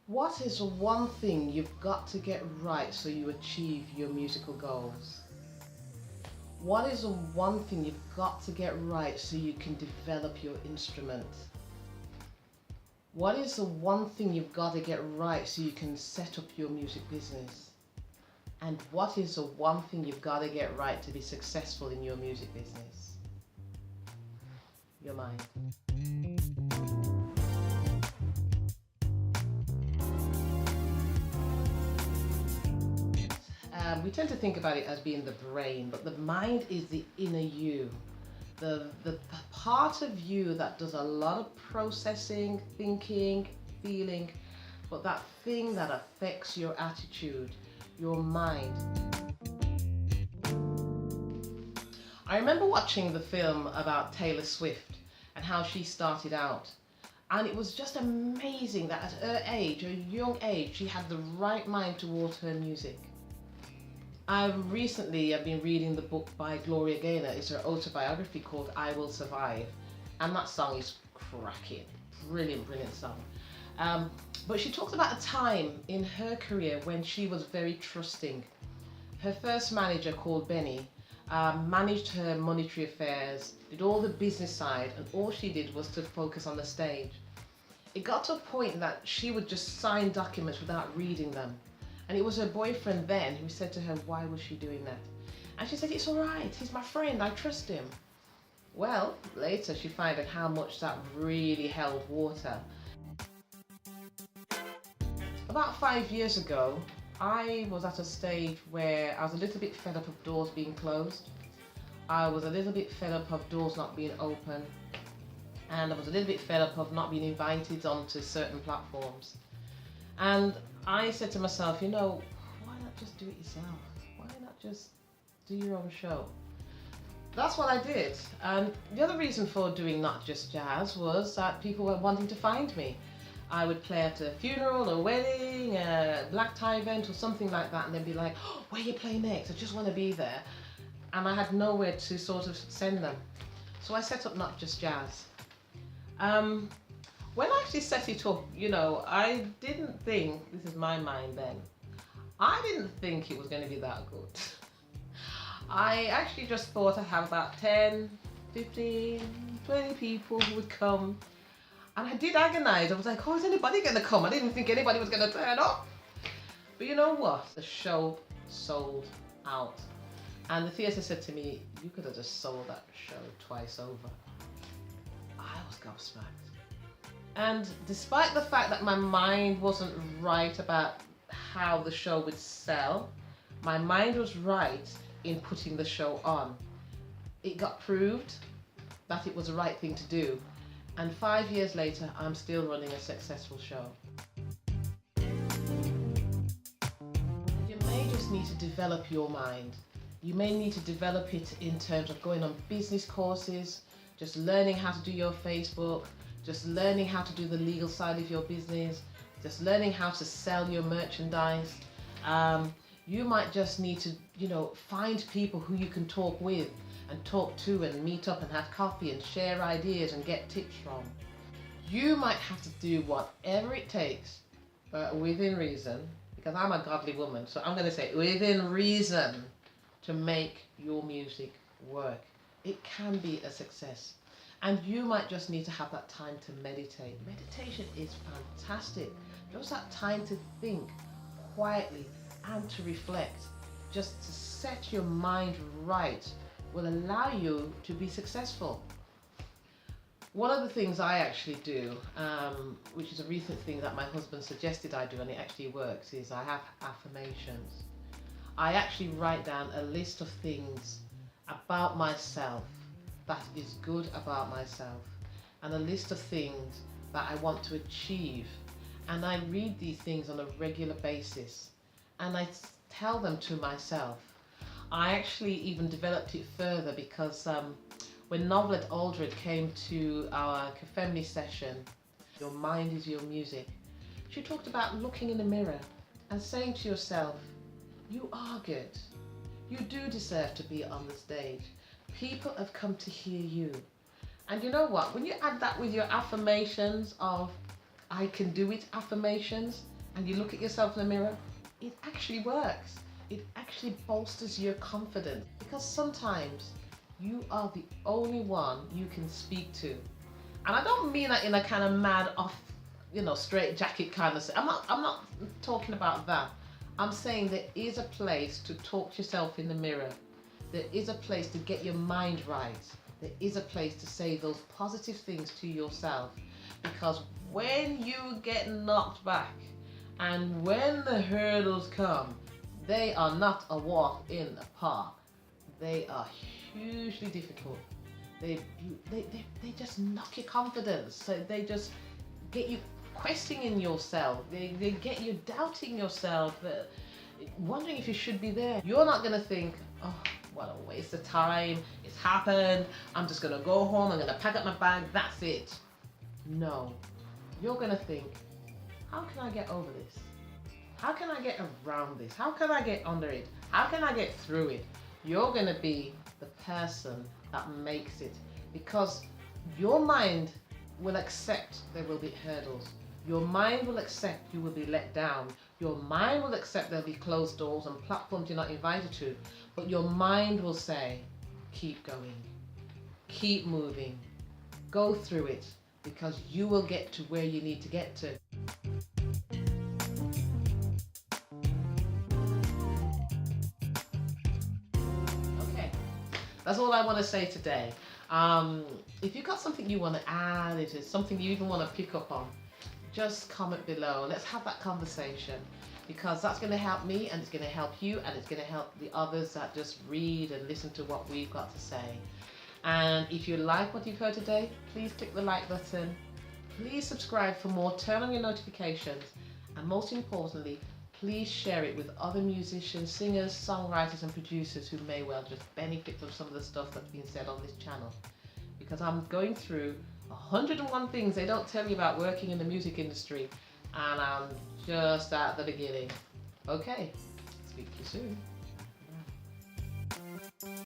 What is one thing you've got to get right so you achieve your musical goals? What is the one thing you've got to get right so you can develop your instrument? What is the one thing you've got to get right so you can set up your music business? And what is the one thing you've got to get right to be successful in your music business? Your mind. We tend to think about it as being the brain, but the mind is the inner you. The part of you that does a lot of processing, thinking, feeling, but that thing that affects your attitude, your mind. I remember watching the film about Taylor Swift and how she started out. And it was just amazing that at her age, her young age, she had the right mind towards her music. I've been reading the book by Gloria Gaynor. It's her autobiography called I Will Survive. And that song is cracking. Brilliant, brilliant song. But she talks about a time in her career when she was very trusting. Her first manager, called Benny, managed her monetary affairs, did all the business side, and all she did was to focus on the stage. It got to a point that she would just sign documents without reading them. And it was her boyfriend then who said to her, why was she doing that? And she said, it's all right, he's my friend, I trust him. Well, later she found out how much that really held water. About 5 years ago, I was at a stage where I was a little bit fed up of doors being closed. I was a little bit fed up of doors not being open. And I was a little bit fed up of not being invited onto certain platforms. And I said to myself, why not just do it yourself? Why not just do your own show? That's what I did. And the other reason for doing Not Just Jazz was that people were wanting to find me. I would play at a funeral, a wedding, a black tie event or something like that, and they'd be like, oh, where you play next? I just want to be there. And I had nowhere to sort of send them. So I set up Not Just Jazz. When I actually set it up, I didn't think, this is my mind then, I didn't think it was going to be that good. I actually just thought I'd have about 10, 15, 20 people who would come. And I did agonize. I was like, oh, is anybody going to come? I didn't think anybody was going to turn up. But you know what? The show sold out. And the theatre said to me, you could have just sold that show twice over. I was gobsmacked. And despite the fact that my mind wasn't right about how the show would sell, my mind was right in putting the show on. It got proved that it was the right thing to do. And 5 years later, I'm still running a successful show. You may just need to develop your mind. You may need to develop it in terms of going on business courses, just learning how to do your Facebook, just learning how to do the legal side of your business, just learning how to sell your merchandise. You might just need to, find people who you can talk with and talk to and meet up and have coffee and share ideas and get tips from. You might have to do whatever it takes, but within reason, because I'm a godly woman, so I'm going to say within reason, to make your music work. It can be a success. And you might just need to have that time to meditate. Meditation is fantastic. Just that time to think quietly and to reflect, just to set your mind right, will allow you to be successful. One of the things I actually do, which is a recent thing that my husband suggested I do and it actually works, is I have affirmations. I actually write down a list of things about myself that is good about myself, and a list of things that I want to achieve. And I read these things on a regular basis and I tell them to myself. I actually even developed it further because when Novelet Aldred came to our Cafemnee session, Your Mind is Your Music, she talked about looking in the mirror and saying to yourself, you are good. You do deserve to be on the stage. People have come to hear you. And you know what? When you add that with your affirmations of I can do it affirmations, and you look at yourself in the mirror, it actually works. It actually bolsters your confidence, because sometimes you are the only one you can speak to. And I don't mean that in a kind of mad off, straight jacket kind of thing. I'm not talking about that. I'm saying there is a place to talk to yourself in the mirror. There is a place to get your mind right. There is a place to say those positive things to yourself. Because when you get knocked back and when the hurdles come, they are not a walk in the park. They are hugely difficult. They just knock your confidence. So they just get you questioning yourself. They get you doubting yourself, wondering if you should be there. You're not going to think, oh, what a waste of time. It's happened. I'm just going to go home. I'm going to pack up my bag. That's it. No. You're going to think, how can I get over this? How can I get around this? How can I get under it? How can I get through it? You're going to be the person that makes it, because your mind will accept there will be hurdles. Your mind will accept you will be let down. Your mind will accept there'll be closed doors and platforms you're not invited to. But your mind will say, keep going, keep moving, go through it, because you will get to where you need to get to. Okay, that's all I want to say today. If you've got something you want to add, if it's something you even want to pick up on, just comment below. Let's have that conversation, because that's going to help me, and it's going to help you, and it's going to help the others that just read and listen to what we've got to say. And if you like what you've heard today, please click the like button. Please subscribe for more, turn on your notifications, and most importantly, please share it with other musicians, singers, songwriters and producers who may well just benefit from some of the stuff that's been said on this channel. Because I'm going through 101 things they don't tell you about working in the music industry, and I'm just at the beginning. Okay, speak to you soon.